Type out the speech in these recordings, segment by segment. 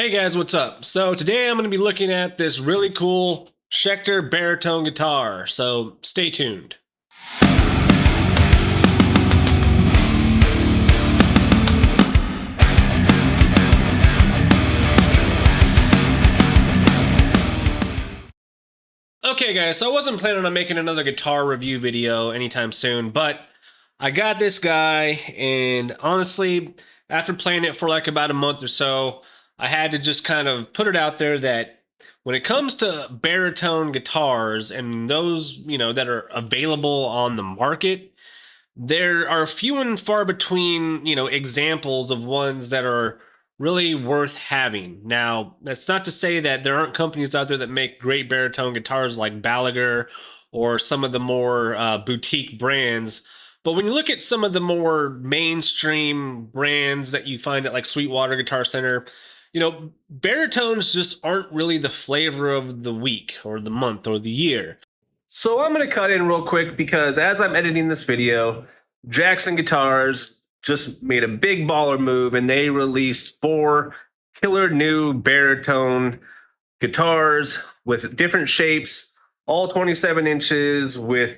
Hey guys, what's up? So today I'm going to be looking at this really cool Schecter baritone guitar, so stay tuned. Okay guys, so I wasn't planning on making another guitar review video anytime soon, but I got this guy, and honestly, after playing it for like about a month or so, I had to just kind of put it out there that when it comes to baritone guitars and those, that are available on the market, there are few and far between, examples of ones that are really worth having. Now, that's not to say that there aren't companies out there that make great baritone guitars like Balaguer or some of the more boutique brands. But when you look at some of the more mainstream brands that you find at like Sweetwater Guitar Center, baritones just aren't really the flavor of the week or the month or the year. So I'm going to cut in real quick because as I'm editing this video, Jackson Guitars just made a big baller move and they released 4 killer new baritone guitars with different shapes, all 27 inches with,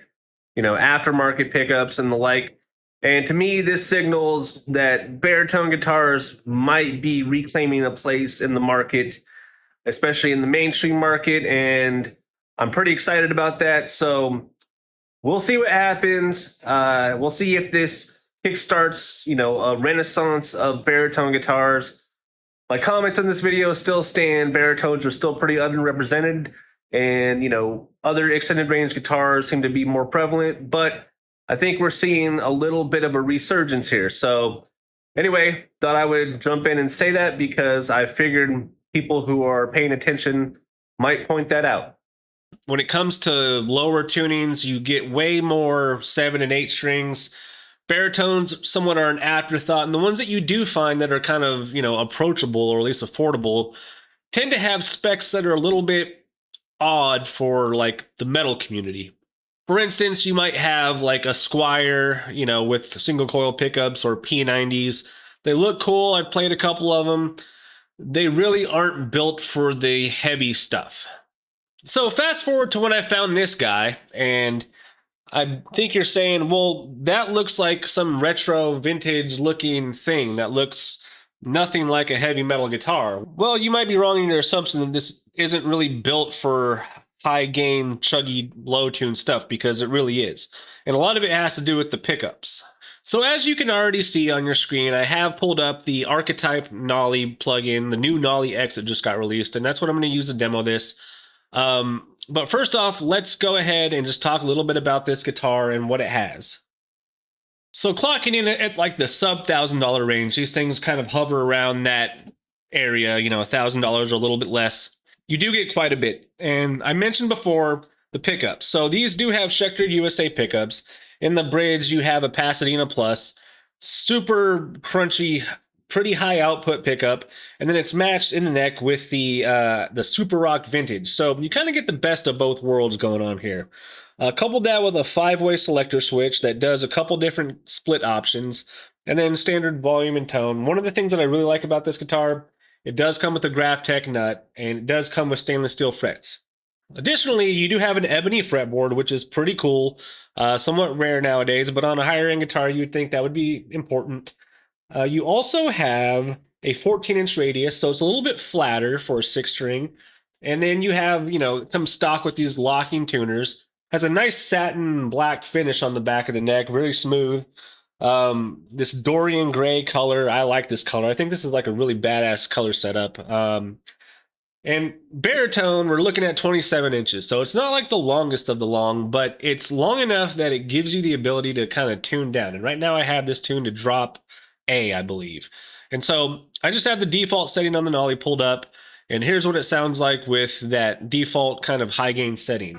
aftermarket pickups and the like. And to me, this signals that baritone guitars might be reclaiming a place in the market, especially in the mainstream market. And I'm pretty excited about that. So we'll see what happens. We'll see if this kickstarts, a renaissance of baritone guitars. My comments on this video still stand. Baritones are still pretty underrepresented, and other extended range guitars seem to be more prevalent. But I think we're seeing a little bit of a resurgence here. So anyway, thought I would jump in and say that because I figured people who are paying attention might point that out. When it comes to lower tunings, you get way more 7 and 8 strings. Baritones somewhat are an afterthought, and the ones that you do find that are kind of, approachable or at least affordable tend to have specs that are a little bit odd for like the metal community. For instance, you might have like a Squire, with single coil pickups or P90s. They look cool. I've played a couple of them. They really aren't built for the heavy stuff. So fast forward to when I found this guy, and I think you're saying, well, that looks like some retro vintage looking thing that looks nothing like a heavy metal guitar. Well, you might be wrong in your assumption that this isn't really built for high gain, chuggy, low tune stuff, because it really is. And a lot of it has to do with the pickups. So as you can already see on your screen, I have pulled up the Archetype Nolly plugin, the new Nolly X that just got released, and that's what I'm going to use to demo this. But first off, let's go ahead and just talk a little bit about this guitar and what it has. So clocking in at like the sub $1,000 range, these things kind of hover around that area, $1,000 or a little bit less. You do get quite a bit. And I mentioned before the pickups. So these do have Schecter USA pickups. In the bridge, you have a Pasadena Plus, super crunchy, pretty high output pickup, and then it's matched in the neck with the Super Rock Vintage. So you kind of get the best of both worlds going on here. Coupled that with a 5-way selector switch that does a couple different split options, and then standard volume and tone. One of the things that I really like about this guitar, it does come with a Graphtec nut, and it does come with stainless steel frets. Additionally, you do have an ebony fretboard, which is pretty cool, somewhat rare nowadays, but on a higher end guitar, you would think that would be important. You also have a 14-inch radius, so it's a little bit flatter for a 6-string. And then you have, come stock with these locking tuners. Has a nice satin black finish on the back of the neck, really smooth. This Dorian gray color, I like this color. I think this is like a really badass color setup. And baritone, we're looking at 27 inches. So it's not like the longest of the long, but it's long enough that it gives you the ability to kind of tune down. And right now I have this tune to drop A, I believe. And so I just have the default setting on the Nolly pulled up, and here's what it sounds like with that default kind of high gain setting.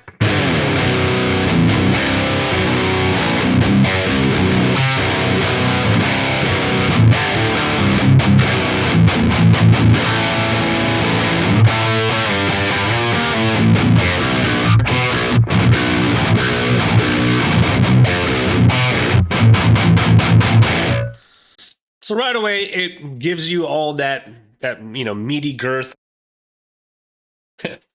So right away, it gives you all that meaty girth.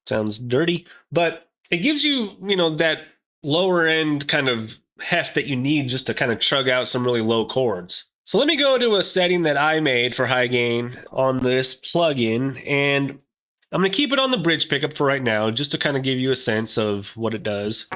Sounds dirty, but it gives you, that lower end kind of heft that you need just to kind of chug out some really low chords. So let me go to a setting that I made for high gain on this plugin, and I'm going to keep it on the bridge pickup for right now, just to kind of give you a sense of what it does.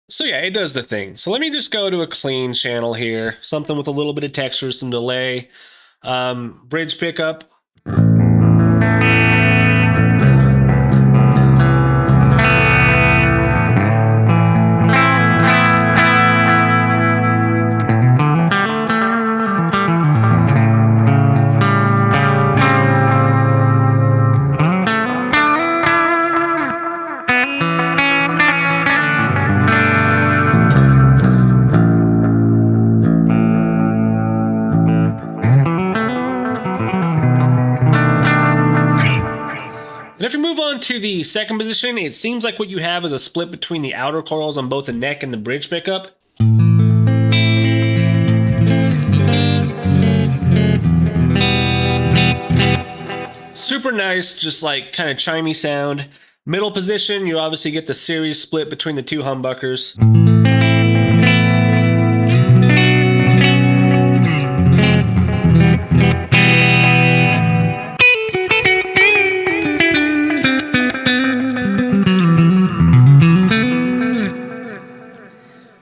So yeah, it does the thing. So let me just go to a clean channel here, something with a little bit of texture, some delay, bridge pickup. And if you move on to the second position, it seems like what you have is a split between the outer coils on both the neck and the bridge pickup. Super nice, just like kind of chimey sound. Middle position, you obviously get the series split between the two humbuckers.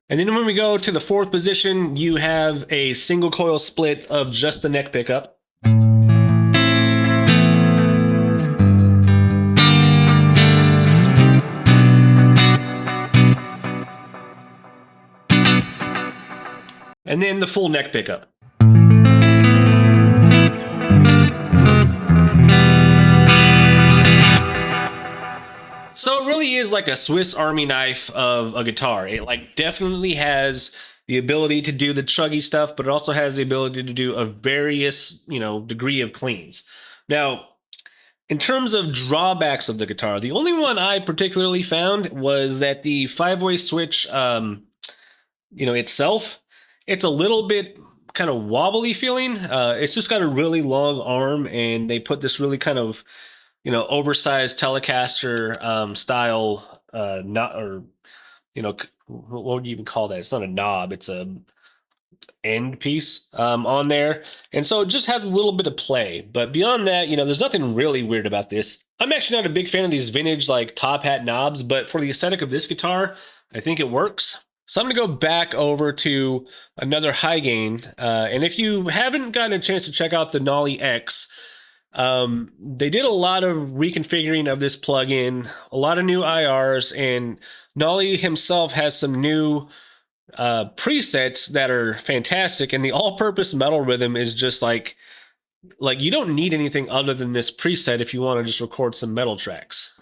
And then when we go to the fourth position, you have a single coil split of just the neck pickup. And then the full neck pickup. So it really is like a Swiss Army knife of a guitar. It like definitely has the ability to do the chuggy stuff, but it also has the ability to do a various, degree of cleans. Now, in terms of drawbacks of the guitar, the only one I particularly found was that the 5-way switch, itself, it's a little bit kind of wobbly feeling. It's just got a really long arm, and they put this really kind of oversized Telecaster style, what would you even call that? It's not a knob, it's a end piece on there. And so it just has a little bit of play. But beyond that, there's nothing really weird about this. I'm actually not a big fan of these vintage like top hat knobs, but for the aesthetic of this guitar, I think it works. So I'm going to go back over to another high gain. And if you haven't gotten a chance to check out the Nolly X, they did a lot of reconfiguring of this plugin, a lot of new IRs, and Nolly himself has some new presets that are fantastic. And the all-purpose metal rhythm is just like you don't need anything other than this preset if you want to just record some metal tracks.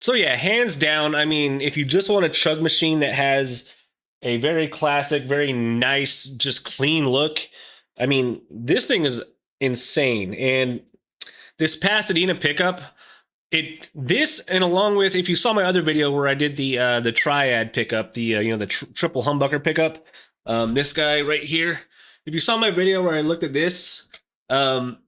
So yeah, hands down, I mean, if you just want a chug machine that has a very classic, very nice, just clean look, I mean, this thing is insane. And this Pasadena pickup, this and along with, if you saw my other video where I did the triad pickup, the triple humbucker pickup, this guy right here. If you saw my video where I looked at this, Um,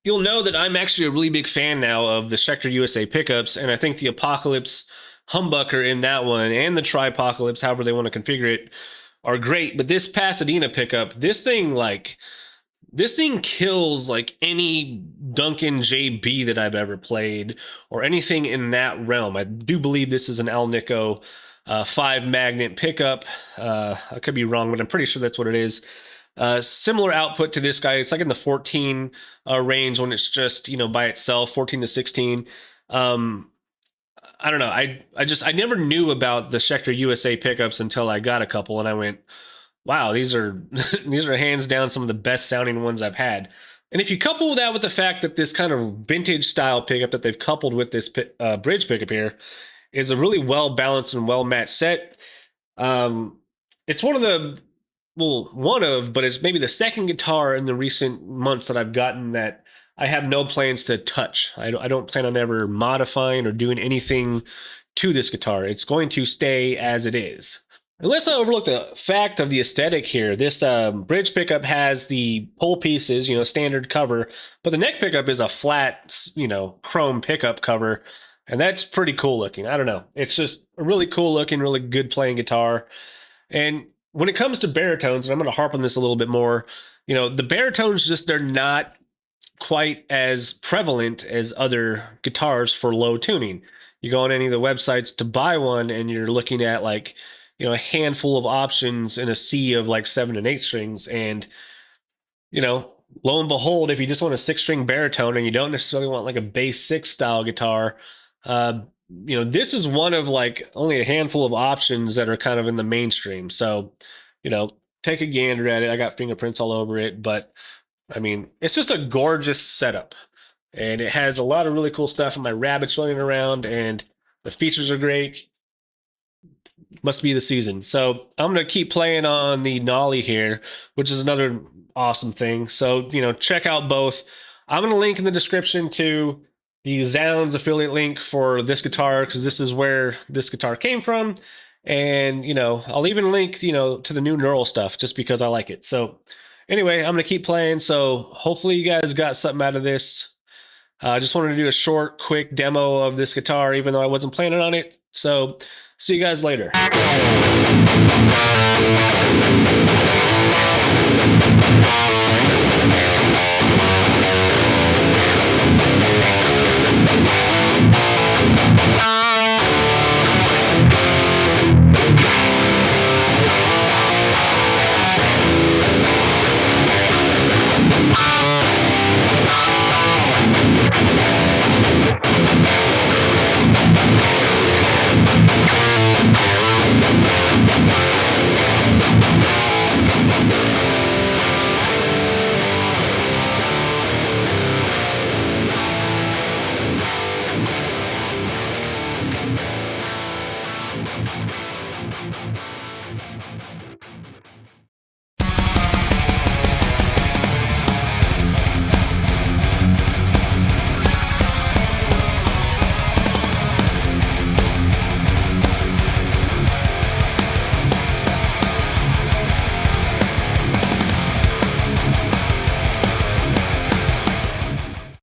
you'll know that I'm actually a really big fan now of the Schecter USA pickups, and I think the Apocalypse humbucker in that one and the Tripocalypse, however they want to configure it, are great. But this Pasadena pickup, this thing kills like any Duncan JB that I've ever played or anything in that realm. I do believe this is an Alnico 5 magnet pickup. I could be wrong, but I'm pretty sure that's what it is. Similar output to this guy. It's like in the 14 range when it's just, by itself, 14 to 16. I don't know. I never knew about the Schecter USA pickups until I got a couple, and I went, wow, these are these are hands down some of the best sounding ones I've had. And if you couple that with the fact that this kind of vintage style pickup that they've coupled with this bridge pickup here is a really well balanced and well matched set. It's but it's maybe the second guitar in the recent months that I've gotten that I have no plans to touch. I don't plan on ever modifying or doing anything to this guitar. It's going to stay as it is. Unless I overlook the fact of the aesthetic here, this bridge pickup has the pole pieces, standard cover, but the neck pickup is a flat, chrome pickup cover, and that's pretty cool looking. I don't know. It's just a really cool looking, really good playing guitar. And when it comes to baritones, and I'm going to harp on this a little bit more, the baritones they're not quite as prevalent as other guitars for low tuning. You go on any of the websites to buy one, and you're looking at like, a handful of options in a sea of like 7 and 8 strings. And, lo and behold, if you just want a 6-string baritone and you don't necessarily want like a bass 6 style guitar, this is one of like only a handful of options that are kind of in the mainstream. So, take a gander at it. I got fingerprints all over it, but I mean, it's just a gorgeous setup, and it has a lot of really cool stuff. And my rabbits running around, and the features are great. Must be the season. So I'm going to keep playing on the Nolly here, which is another awesome thing. So, check out both. I'm going to link in the description to the Zounds affiliate link for this guitar, because this is where this guitar came from. And, I'll even link, to the new Neural stuff just because I like it. So anyway, I'm going to keep playing. So hopefully you guys got something out of this. I just wanted to do a short, quick demo of this guitar, even though I wasn't planning on it. So see you guys later.